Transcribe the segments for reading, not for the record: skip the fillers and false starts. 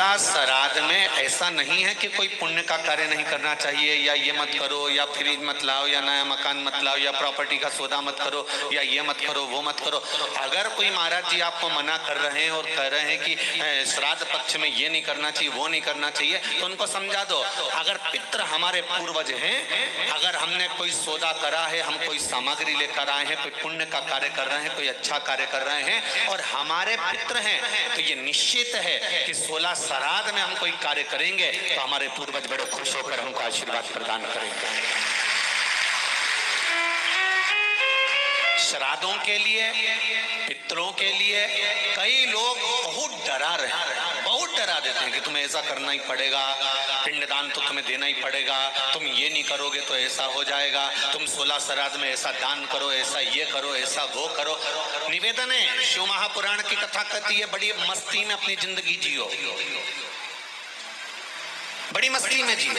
16 श्राद्ध में ऐसा नहीं है कि कोई पुण्य का कार्य नहीं करना चाहिए, या ये मत करो, या फ्रिज मत लाओ, या नया मकान मत लाओ, या प्रॉपर्टी का सौदा मत करो, या ये मत करो, वो मत करो। अगर कोई महाराज जी आपको मना कर रहे हैं और कह रहे हैं कि श्राद्ध पक्ष में ये नहीं करना चाहिए, वो नहीं करना चाहिए, तो उनको समझा दो। अगर पितृ हमारे पूर्वज हैं, अगर हमने कोई सौदा करा है, हम कोई सामग्री लेकर आए हैं, कोई पुण्य का कार्य कर रहे हैं, कोई अच्छा कार्य कर रहे हैं और हमारे पितृ हैं, तो ये निश्चित है कि 16 श्राद्ध में हम कोई कार्य करेंगे तो हमारे पूर्वज बड़े खुश होकर हमको आशीर्वाद प्रदान करेंगे। श्राद्धों के लिए, पितरों के लिए कई लोग बहुत डरा रहे हैं, बहुत डरा देते हैं कि तुम्हें ऐसा करना ही पड़ेगा, पिंडदान तो तुम्हें देना ही पड़ेगा, तुम ये नहीं करोगे तो ऐसा हो जाएगा, तुम 16 श्राद्ध में ऐसा दान करो, ऐसा ये करो, ऐसा वो करो। निवेदन है, शिव महापुराण की कथा कहती है, बड़ी मस्ती में अपनी जिंदगी जियो, बड़ी मस्ती में जियो,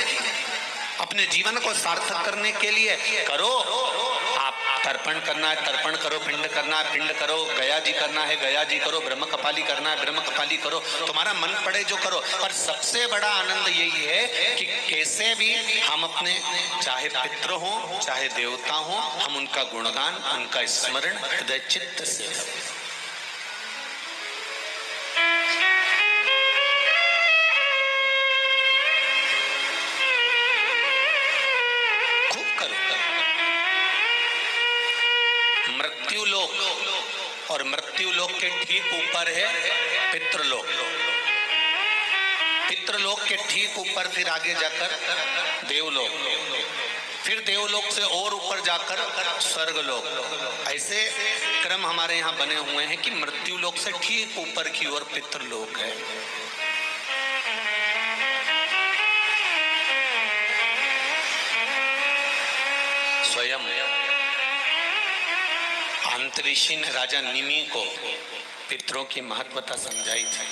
अपने जीवन को सार्थक करने के लिए करो। आप तर्पण करना है तर्पण करो, पिंड करना है पिंड करो, गया जी करना है गया जी करो, ब्रह्म कपाली करना है ब्रह्म कपाली करो, तुम्हारा मन पड़े जो करो। पर सबसे बड़ा आनंद यही है कि कैसे भी हम अपने, चाहे पितृ हो चाहे देवता हो, हम उनका गुणगान, उनका स्मरण हृदय चित्त से मृत्युलोक, और मृत्युलोक के ठीक ऊपर है पितृलोक। पितृलोक के ठीक ऊपर फिर आगे जाकर देवलोक, फिर देवलोक से और ऊपर जाकर स्वर्गलोक। ऐसे क्रम हमारे यहाँ बने हुए हैं कि मृत्युलोक से ठीक ऊपर की ओर पितृलोक है। स्वयं अंतरिक्षी ने राजा निमि को पितरों की महत्वता समझाई थी।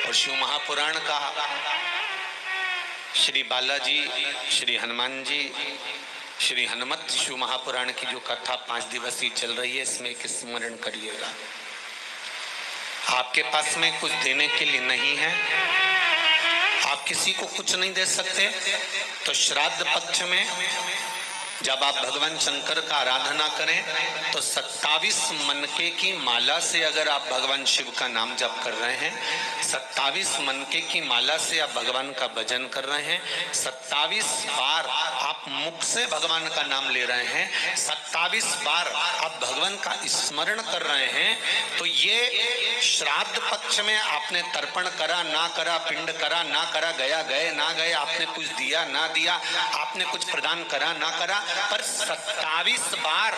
और शिव महापुराण का श्री बालाजी, श्री हनुमान जी, श्री हनुमत शिव महापुराण की जो कथा 5 दिवसीय चल रही है, इसमें एक स्मरण करिएगा। आपके पास में कुछ देने के लिए नहीं है, आप किसी को कुछ नहीं दे सकते, तो श्राद्ध पक्ष में जब आप भगवान शंकर का आराधना करें तो 27 मनके की माला से अगर आप भगवान शिव का नाम जप कर रहे हैं, 27 मनके की माला से आप भगवान का भजन कर रहे हैं, 27 बार आप मुख से भगवान का नाम ले रहे हैं, 27 बार आप भगवान का स्मरण कर रहे हैं, तो ये श्राद्ध पक्ष में आपने तर्पण करा ना करा, पिंड करा ना करा, गया गए ना गए, आपने कुछ दिया ना दिया, आपने कुछ प्रदान करा ना करा, पर 27 बार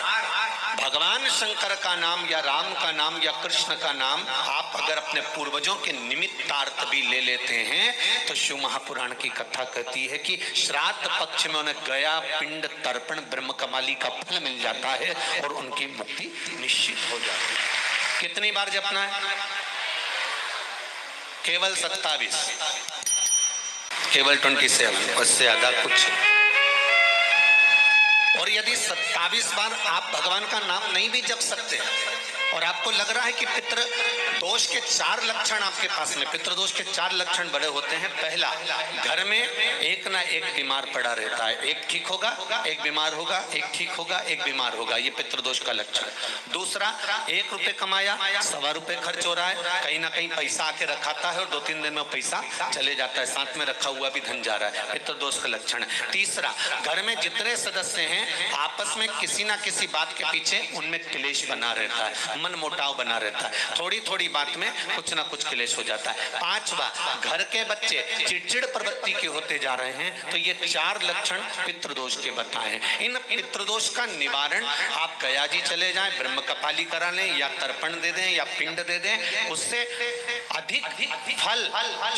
भगवान शंकर का नाम या राम का नाम या कृष्ण का नाम आप अगर अपने पूर्वजों के निमित्तार्थ भी ले लेते हैं, तो शिव महापुराण की कथा कहती है कि श्राद्ध पक्ष में उन्हें गया, पिंड, तर्पण, ब्रह्म कमाली का फल मिल जाता है और उनकी मुक्ति निश्चित हो जाती है। कितनी बार जपना है? केवल 27, केवल 27, उससे ज्यादा कुछ। और यदि 27 बार आप भगवान का नाम नहीं भी जप सकते और आपको लग रहा है कि पितृ दोष के 4 लक्षण आपके पास में, पितृ दोष के 4 लक्षण बड़े होते हैं। पहला, घर में एक ना एक बीमार पड़ा रहता है, एक ठीक होगा, एक बीमार होगा, एक ठीक होगा, एक बीमार होगा, ये पितृ दोष का लक्षण। दूसरा, 1 रुपए कमाया, 1.25 रुपए खर्च हो रहा है, कहीं ना कहीं पैसा आके रखाता है और 2-3 दिन में पैसा चले जाता है, साथ में रखा हुआ भी धन जा रहा है, पितृ दोष का लक्षण है। तीसरा, घर में जितने सदस्य हैं आपस में किसी ना किसी बात के पीछे उनमें क्लेश बना रहता है, मन मुटाव बना रहता है, थोड़ी थोड़ी बात में कुछ ना कुछ क्लेश हो जाता है। 5वां, घर के बच्चे चिड़चिड़ प्रवृत्ति के होते जा रहे हैं, तो ये 4 लक्षण पितृदोष के बताए हैं। इन पितृदोष का निवारण आप गया जी चले जाएं, ब्रह्म कपाली करा लें, या तर्पण दे दें, या पिंड दे दें, उससे अधिक फल।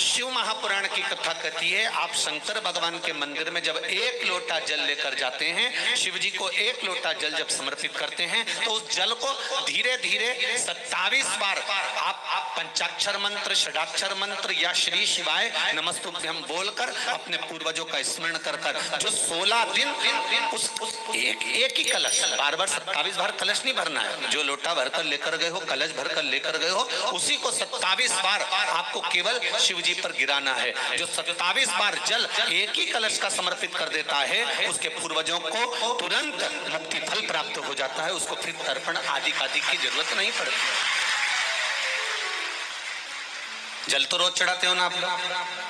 शिव महापुराण की कथा कहती है, आप शंकर भगवान के मंदिर में जब एक लोटा जल लेकर जाते हैं, शिव जी को एक लोटा जल जब समर्पित करते हैं, तो उस जल को धीरे धीरे 27 बार आप पंचाक्षर मंत्र, षडाक्षर मंत्र या श्री शिवाय नमस्तुभ्यम बोलकर अपने पूर्वजों का स्मरण कर जो 16 दिन उस एक ही कलश, बार बार 27 बार कलश नहीं भरना है। जो लोटा भरकर लेकर गए हो, कलश भरकर लेकर गए हो, उसी को 27 बार आपको केवल शिव जी पर गिराना है। जो 27 बार जल एक ही कलश का समर्पित कर देता है, उसके पूर्वजों को तुरंत मुक्ति फल प्राप्त हो जाता है। उसको फिर तर्पण आदि की जरूरत नहीं पड़ती। जल तो रोज चढ़ाते हो ना आप लोग,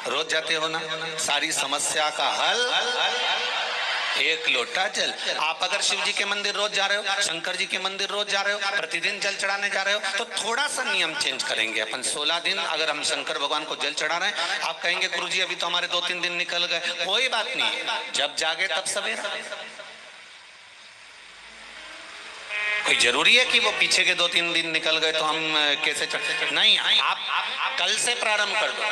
रोज जाते हो ना। सारी समस्या का हल एक लोटा जल। आप अगर शिव जी के मंदिर रोज जा रहे हो, शंकर जी के मंदिर रोज जा रहे हो, प्रतिदिन जल चढ़ाने जा रहे हो, तो थोड़ा सा नियम चेंज करेंगे अपन। 16 दिन अगर हम शंकर भगवान को जल चढ़ा रहे हैं, आप कहेंगे गुरुजी अभी तो हमारे 2-3 दिन निकल गए। कोई बात नहीं, जब जागे तब सवेरा। कोई जरूरी है कि वो पीछे के 2-3 दिन निकल गए तो हम कैसे नहीं। आप कल से प्रारंभ कर दो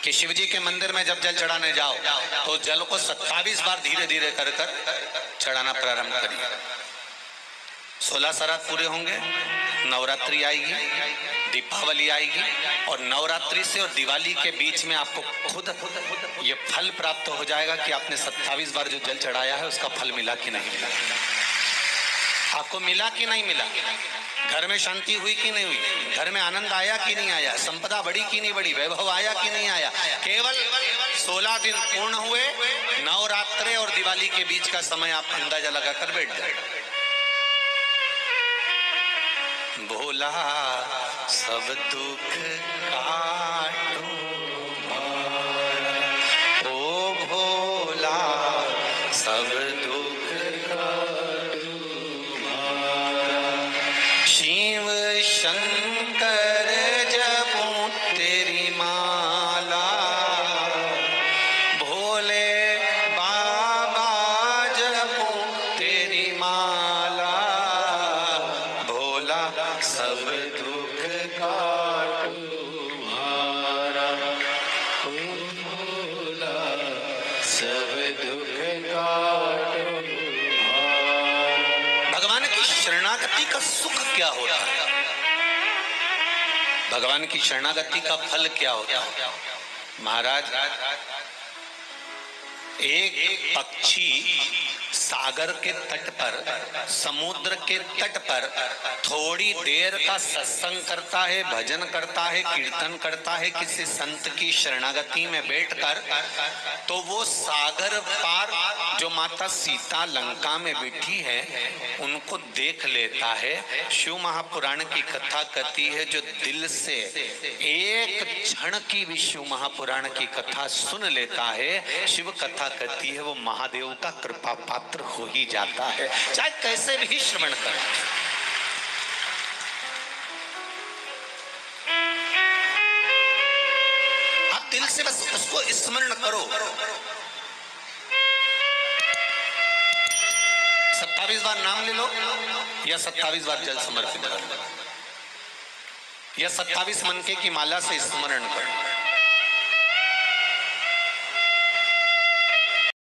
कि शिव जी के मंदिर में जब जल चढ़ाने जाओ तो जल को 27 बार धीरे धीरे कर चढ़ाना प्रारंभ करिए। 16 शरात पूरे होंगे, नवरात्रि आएगी, दीपावली आएगी, और नवरात्रि से और दिवाली के बीच में आपको खुद ये फल प्राप्त हो जाएगा कि आपने 27 बार जो जल चढ़ाया है उसका फल मिला कि नहीं मिला, आपको मिला कि नहीं मिला, घर में शांति हुई कि नहीं हुई, घर में आनंद आया कि नहीं आया, संपदा बढ़ी कि नहीं बढ़ी, वैभव आया कि नहीं आया। केवल 16 दिन पूर्ण हुए, नवरात्रे और दिवाली के बीच का समय आप अंदाजा लगाकर बैठ जाए। भोला सब दुख काटो ओ भोला सब दुख शिव शंकर जपूं तेरी माला, भोले बाबा जपूं तेरी माला, भोला सब दुख काटो तुम्हारा, भोला सब दुख काटो तुम्हारा। भगवान की शरणागति का सुख क्या होता है, भगवान की शरणागति का फल क्या होता है। महाराज, एक पक्षी सागर के तट पर, समुद्र के तट पर थोड़ी देर का सत्संग करता है, भजन करता है, कीर्तन करता है, किसी संत की शरणागति में बैठकर, तो वो सागर पार जो माता सीता लंका में बैठी है उनको देख लेता है। शिव महापुराण की कथा कहती है, जो दिल से एक क्षण की भी शिव महापुराण की कथा सुन लेता है, शिव कथा कहती है, वो महादेव का कृपा पात्र हो ही जाता है, चाहे कैसे भी श्रवण करे। आप दिल से बस उसको स्मरण करो। 27 बार नाम ले लो या 27 बार जल समर्पित कर लो, या 27 मनके की माला से स्मरण करो।